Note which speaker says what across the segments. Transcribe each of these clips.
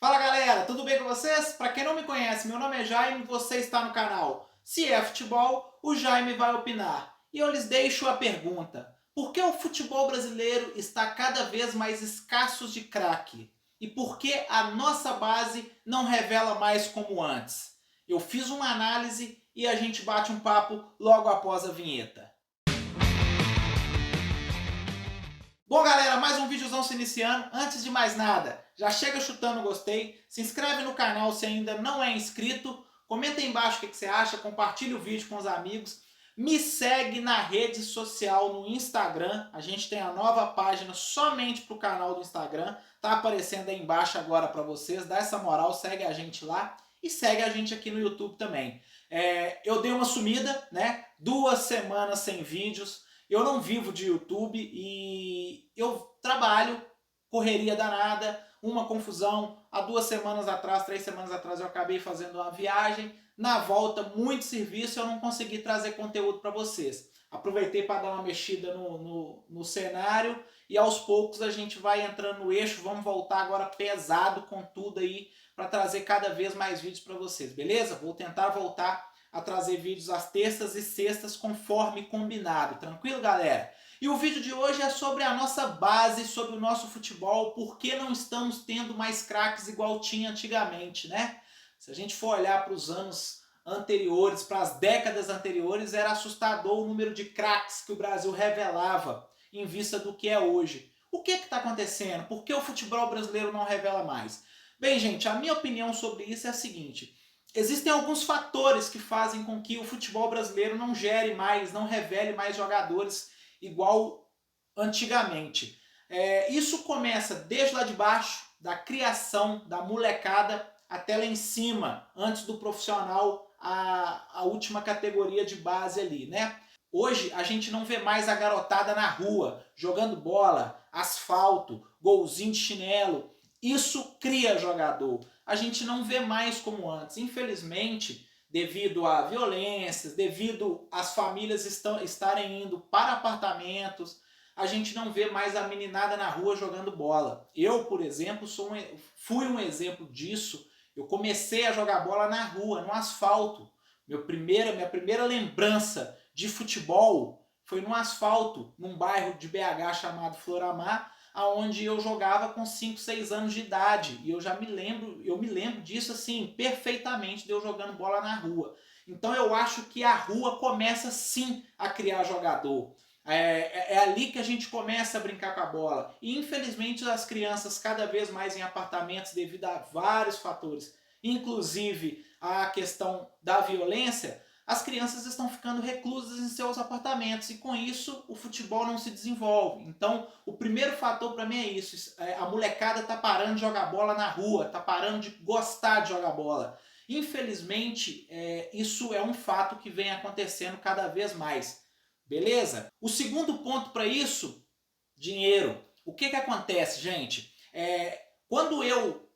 Speaker 1: Fala galera, tudo bem com vocês? Para quem não me conhece, meu nome é Jaime, você está no canal Se é Futebol, o Jaime vai opinar. E eu lhes deixo a pergunta: por que o futebol brasileiro está cada vez mais escasso de craque? E por que a nossa base não revela mais como antes? Eu fiz uma análise e a gente bate um papo logo após a vinheta. Bom galera, mais um videozão se iniciando. Antes de mais nada, já chega chutando gostei, se inscreve no canal se ainda não é inscrito, comenta aí embaixo o que você acha, compartilha o vídeo com os amigos, me segue na rede social no Instagram, a gente tem a nova página somente para o canal do Instagram, tá aparecendo aí embaixo agora para vocês, dá essa moral, segue a gente lá e segue a gente aqui no YouTube também. Eu dei uma sumida, né? 2 semanas sem vídeos, eu não vivo de YouTube e eu trabalho, correria danada, uma confusão. Há 2 semanas atrás, 3 semanas atrás, eu acabei fazendo uma viagem. Na volta, muito serviço, eu não consegui trazer conteúdo para vocês. Aproveitei para dar uma mexida no cenário e aos poucos a gente vai entrando no eixo. Vamos voltar agora pesado com tudo aí para trazer cada vez mais vídeos para vocês, beleza? Vou tentar voltar a trazer vídeos às terças e sextas conforme combinado. Tranquilo, galera? E o vídeo de hoje é sobre a nossa base, sobre o nosso futebol, por que não estamos tendo mais craques igual tinha antigamente, né? Se a gente for olhar para os anos anteriores, para as décadas anteriores, era assustador o número de craques que o Brasil revelava em vista do que é hoje. O que está acontecendo? Por que o futebol brasileiro não revela mais? Bem, gente, a minha opinião sobre isso é a seguinte: existem alguns fatores que fazem com que o futebol brasileiro não gere mais, não revele mais jogadores igual antigamente. Isso começa desde lá de baixo, da criação, da molecada, até lá em cima, antes do profissional, a última categoria de base ali, né? Hoje a gente não vê mais a garotada na rua, jogando bola, asfalto, golzinho de chinelo. Isso cria jogador. A gente não vê mais como antes. Infelizmente, devido a violências, devido às famílias estarem indo para apartamentos, a gente não vê mais a meninada na rua jogando bola. Eu, por exemplo, fui um exemplo disso. Eu comecei a jogar bola na rua, no asfalto. Minha primeira lembrança de futebol foi no asfalto, num bairro de BH chamado Floramar, aonde eu jogava com 5, 6 anos de idade. E eu me lembro disso assim, perfeitamente, de eu jogando bola na rua. Então eu acho que a rua começa sim a criar jogador. É ali que a gente começa a brincar com a bola. E infelizmente as crianças cada vez mais em apartamentos devido a vários fatores, inclusive a questão da violência, as crianças estão ficando reclusas em seus apartamentos e com isso o futebol não se desenvolve. Então o primeiro fator para mim é isso, a molecada tá parando de jogar bola na rua, tá parando de gostar de jogar bola. Infelizmente isso é um fato que vem acontecendo cada vez mais. Beleza? O segundo ponto para isso, dinheiro. O que acontece, gente? Quando eu,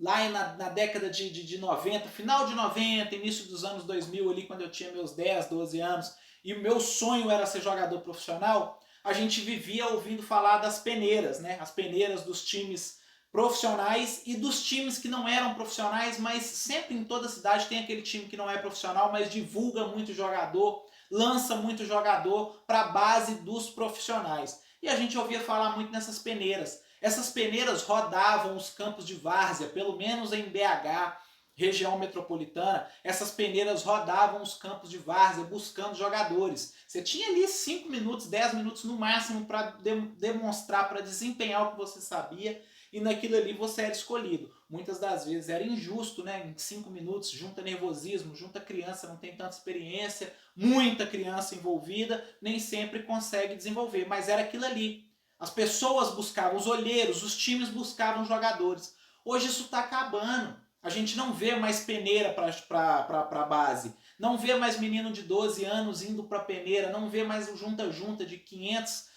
Speaker 1: lá na década de 90, final de 90, início dos anos 2000, ali quando eu tinha meus 10, 12 anos, e o meu sonho era ser jogador profissional, a gente vivia ouvindo falar das peneiras, né? As peneiras dos times profissionais e dos times que não eram profissionais, mas sempre em toda cidade tem aquele time que não é profissional, mas divulga muito jogador, lança muito jogador para a base dos profissionais. E a gente ouvia falar muito nessas peneiras. Essas peneiras rodavam os campos de várzea, pelo menos em BH, região metropolitana. Essas peneiras rodavam os campos de várzea buscando jogadores. Você tinha ali 5 minutos, 10 minutos no máximo para demonstrar, para desempenhar o que você sabia, e naquilo ali você era escolhido. Muitas das vezes era injusto, né? Em 5 minutos, junta nervosismo, junta criança, não tem tanta experiência, muita criança envolvida, nem sempre consegue desenvolver, mas era aquilo ali. As pessoas buscavam, os olheiros, os times buscavam jogadores. Hoje isso está acabando. A gente não vê mais peneira para a base. Não vê mais menino de 12 anos indo para a peneira. Não vê mais o junta-junta de 500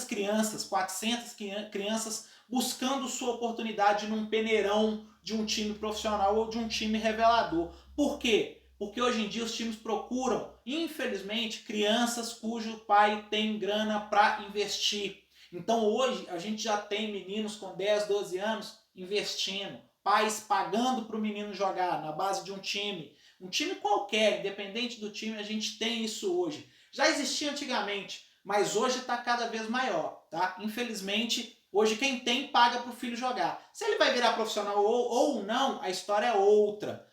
Speaker 1: crianças, 400 crianças buscando sua oportunidade num peneirão de um time profissional ou de um time revelador. Por quê? Porque hoje em dia os times procuram, infelizmente, crianças cujo pai tem grana para investir. Então hoje a gente já tem meninos com 10, 12 anos investindo, pais pagando para o menino jogar na base de um time qualquer, independente do time, a gente tem isso hoje. Já existia antigamente, mas hoje está cada vez maior, tá? Infelizmente, hoje quem tem paga para o filho jogar. Se ele vai virar profissional ou não, a história é outra.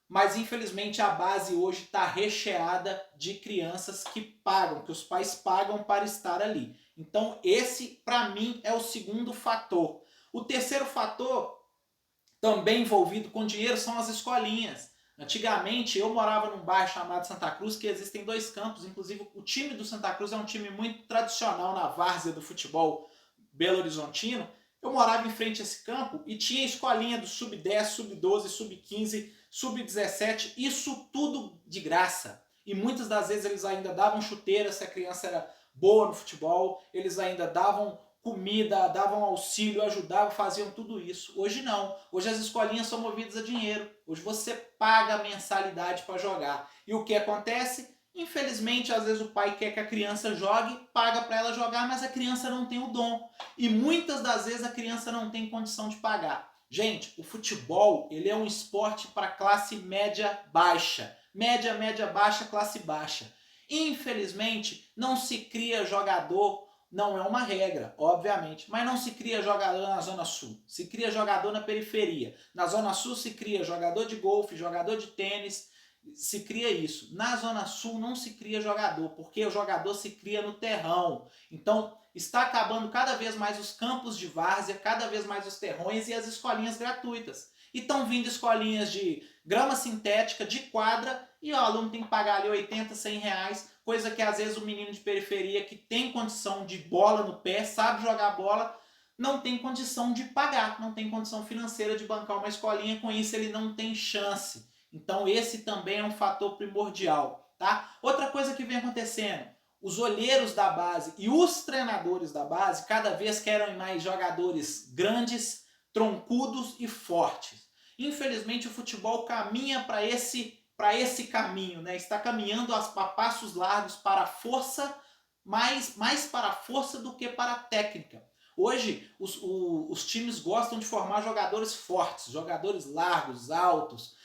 Speaker 1: Mas infelizmente a base hoje está recheada de crianças que pagam, que os pais pagam para estar ali. Então esse, para mim, é o segundo fator. O terceiro fator, também envolvido com dinheiro, são as escolinhas. Antigamente eu morava num bairro chamado Santa Cruz, que existem 2 campos, inclusive o time do Santa Cruz é um time muito tradicional na várzea do futebol belo-horizontino. Eu morava em frente a esse campo e tinha escolinha do sub-10, sub-12, sub-15, sub-17, isso tudo de graça. E muitas das vezes eles ainda davam chuteira se a criança era boa no futebol, eles ainda davam comida, davam auxílio, ajudavam, faziam tudo isso. Hoje não. Hoje as escolinhas são movidas a dinheiro. Hoje você paga a mensalidade para jogar. E o que acontece? Infelizmente, às vezes o pai quer que a criança jogue, paga para ela jogar, mas a criança não tem o dom. E muitas das vezes a criança não tem condição de pagar. Gente, o futebol, ele é um esporte para classe média baixa. Média, média baixa, classe baixa. Infelizmente, não se cria jogador. Não é uma regra, obviamente, mas não se cria jogador na Zona Sul, se cria jogador na periferia. Na Zona Sul se cria jogador de golfe, jogador de tênis, se cria isso. Na Zona Sul não se cria jogador, porque o jogador se cria no terrão. Então está acabando cada vez mais os campos de várzea, cada vez mais os terrões e as escolinhas gratuitas. E estão vindo escolinhas de grama sintética, de quadra, e o aluno tem que pagar ali 80, 100 reais, coisa que às vezes o menino de periferia que tem condição de bola no pé, sabe jogar bola, não tem condição de pagar, não tem condição financeira de bancar uma escolinha, com isso ele não tem chance. Então esse também é um fator primordial, tá? Outra coisa que vem acontecendo, os olheiros da base e os treinadores da base cada vez querem mais jogadores grandes, troncudos e fortes. Infelizmente o futebol caminha para esse caminho, né? Está caminhando a passos largos para a força, mais para a força do que para a técnica. Hoje os times gostam de formar jogadores fortes, jogadores largos, altos.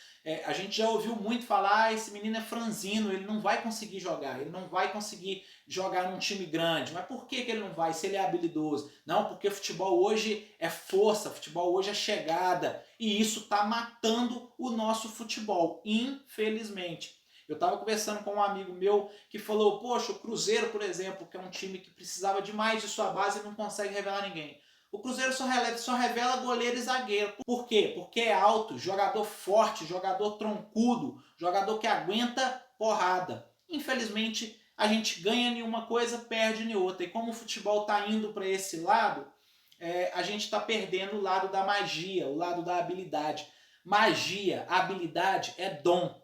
Speaker 1: A gente já ouviu muito falar, esse menino é franzino, ele não vai conseguir jogar, ele não vai conseguir jogar num time grande. Mas por que ele não vai, se ele é habilidoso? Não, porque futebol hoje é força, futebol hoje é chegada, e isso está matando o nosso futebol, infelizmente. Eu estava conversando com um amigo meu que falou, poxa, o Cruzeiro, por exemplo, que é um time que precisava demais de sua base e não consegue revelar ninguém. O Cruzeiro só revela goleiro e zagueiro. Por quê? Porque é alto, jogador forte, jogador troncudo, jogador que aguenta porrada. Infelizmente, a gente ganha em uma coisa, perde em outra. E como o futebol está indo para esse lado, a gente está perdendo o lado da magia, o lado da habilidade. Magia, habilidade é dom.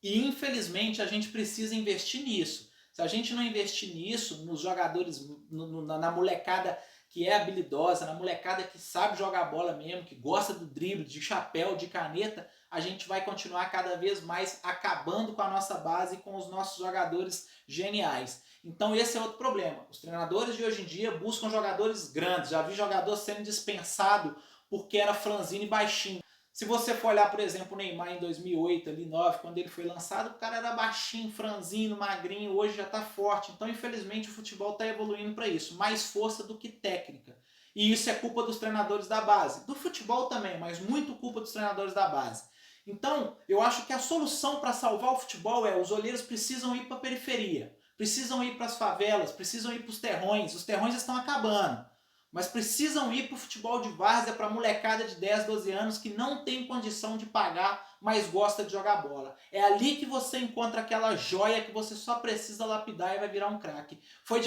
Speaker 1: E infelizmente a gente precisa investir nisso. Se a gente não investir nisso, nos jogadores, na molecada que é habilidosa, na molecada que sabe jogar bola mesmo, que gosta do drible, de chapéu, de caneta, a gente vai continuar cada vez mais acabando com a nossa base e com os nossos jogadores geniais. Então esse é outro problema. Os treinadores de hoje em dia buscam jogadores grandes. Já vi jogador sendo dispensado porque era franzino e baixinho. Se você for olhar, por exemplo, o Neymar em 2008, ali 2009, quando ele foi lançado, o cara era baixinho, franzino, magrinho, hoje já está forte. Então, infelizmente, o futebol está evoluindo para isso. Mais força do que técnica. E isso é culpa dos treinadores da base. Do futebol também, mas muito culpa dos treinadores da base. Então, eu acho que a solução para salvar o futebol é os olheiros precisam ir para a periferia. Precisam ir para as favelas, precisam ir para os terrões. Os terrões estão acabando. Mas precisam ir para o futebol de várzea, para a molecada de 10, 12 anos que não tem condição de pagar, mas gosta de jogar bola. É ali que você encontra aquela joia que você só precisa lapidar e vai virar um craque. Foi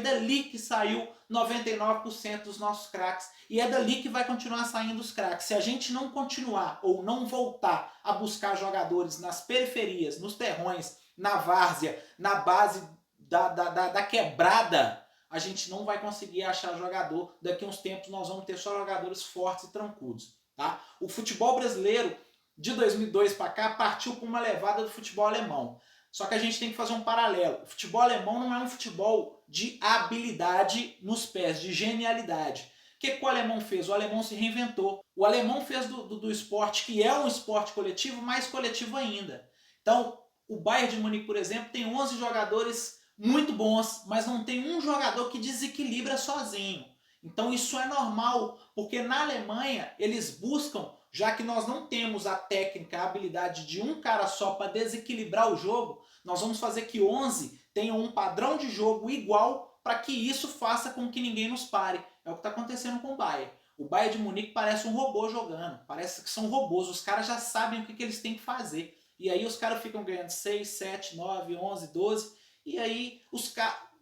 Speaker 1: dali que saiu 99% dos nossos craques. E é dali que vai continuar saindo os craques. Se a gente não continuar ou não voltar a buscar jogadores nas periferias, nos terrões, na várzea, na base da quebrada, a gente não vai conseguir achar jogador. Daqui a uns tempos nós vamos ter só jogadores fortes e trancudos. Tá? O futebol brasileiro de 2002 para cá partiu para uma levada do futebol alemão. Só que a gente tem que fazer um paralelo. O futebol alemão não é um futebol de habilidade nos pés, de genialidade. que o alemão fez? O alemão se reinventou. O alemão fez do esporte, que é um esporte coletivo, mais coletivo ainda. Então, o Bayern de Munique, por exemplo, tem 11 jogadores muito bons, mas não tem um jogador que desequilibra sozinho. Então isso é normal, porque na Alemanha eles buscam, já que nós não temos a técnica, a habilidade de um cara só para desequilibrar o jogo, nós vamos fazer que 11 tenham um padrão de jogo igual para que isso faça com que ninguém nos pare. É o que está acontecendo com o Bayern. O Bayern de Munique parece um robô jogando, parece que são robôs, os caras já sabem o que eles têm que fazer. E aí os caras ficam ganhando 6, 7, 9, 11, 12, e aí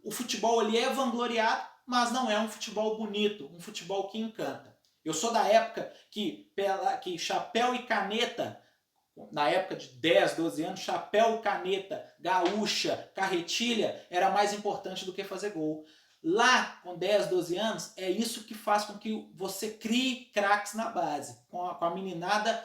Speaker 1: o futebol ali é vangloriado, mas não é um futebol bonito, um futebol que encanta. Eu sou da época que chapéu e caneta, na época de 10, 12 anos, chapéu, caneta, gaúcha, carretilha era mais importante do que fazer gol. Lá, com 10, 12 anos, é isso que faz com que você crie craques na base, com a meninada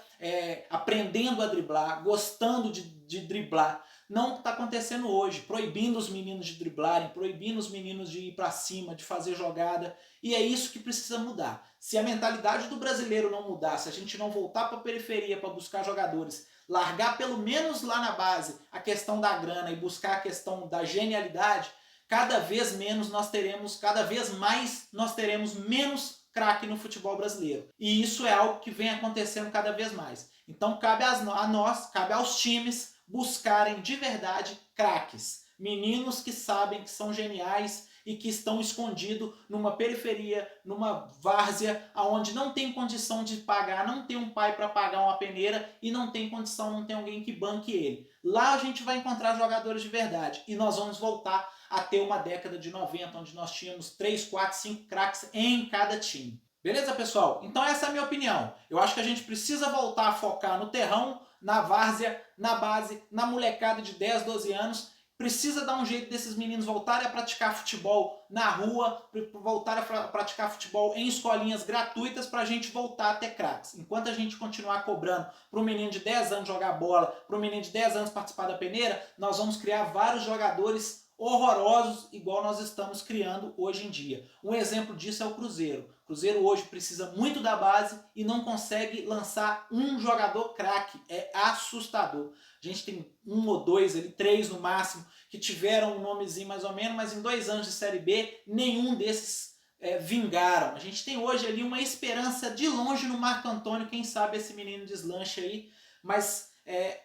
Speaker 1: aprendendo a driblar, gostando de driblar. Não está acontecendo hoje, proibindo os meninos de driblarem, proibindo os meninos de ir para cima, de fazer jogada, e é isso que precisa mudar. Se a mentalidade do brasileiro não mudar, se a gente não voltar para a periferia para buscar jogadores, largar pelo menos lá na base a questão da grana e buscar a questão da genialidade, cada vez menos nós teremos, cada vez mais nós teremos menos craque no futebol brasileiro. E isso é algo que vem acontecendo cada vez mais. Então cabe a nós, cabe aos times buscarem de verdade craques. Meninos que sabem que são geniais e que estão escondidos numa periferia, numa várzea, onde não tem condição de pagar, não tem um pai para pagar uma peneira e não tem condição, não tem alguém que banque ele. Lá a gente vai encontrar jogadores de verdade e nós vamos voltar a ter uma década de 90, onde nós tínhamos 3, 4, 5 craques em cada time. Beleza, pessoal? Então essa é a minha opinião. Eu acho que a gente precisa voltar a focar no terrão, na várzea, na base, na molecada de 10, 12 anos. Precisa dar um jeito desses meninos voltarem a praticar futebol na rua, voltarem a praticar futebol em escolinhas gratuitas para a gente voltar a ter craques. Enquanto a gente continuar cobrando para um menino de 10 anos jogar bola, para um menino de 10 anos participar da peneira, nós vamos criar vários jogadores horrorosos igual nós estamos criando hoje em dia. Um exemplo disso é o Cruzeiro. O Cruzeiro hoje precisa muito da base e não consegue lançar um jogador craque. É assustador. A gente tem 1 ou 2, 3 no máximo, que tiveram um nomezinho mais ou menos, mas em 2 anos de Série B, nenhum desses vingaram. A gente tem hoje ali uma esperança de longe no Marco Antônio, quem sabe esse menino deslancha aí, mas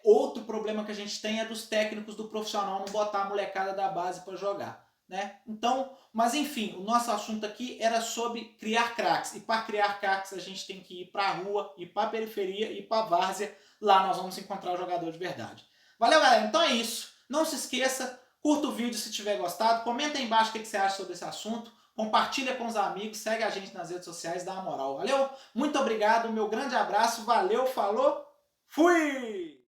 Speaker 1: outro problema que a gente tem é dos técnicos do profissional não botar a molecada da base para jogar, né? Então, mas enfim, o nosso assunto aqui era sobre criar craques. E para criar craques a gente tem que ir para a rua, ir para a periferia, ir para a várzea. Lá nós vamos encontrar o jogador de verdade. Valeu, galera? Então é isso. Não se esqueça, curta o vídeo se tiver gostado, comenta aí embaixo o que você acha sobre esse assunto, compartilha com os amigos, segue a gente nas redes sociais, dá uma moral. Valeu? Muito obrigado, meu grande abraço, valeu, falou, fui!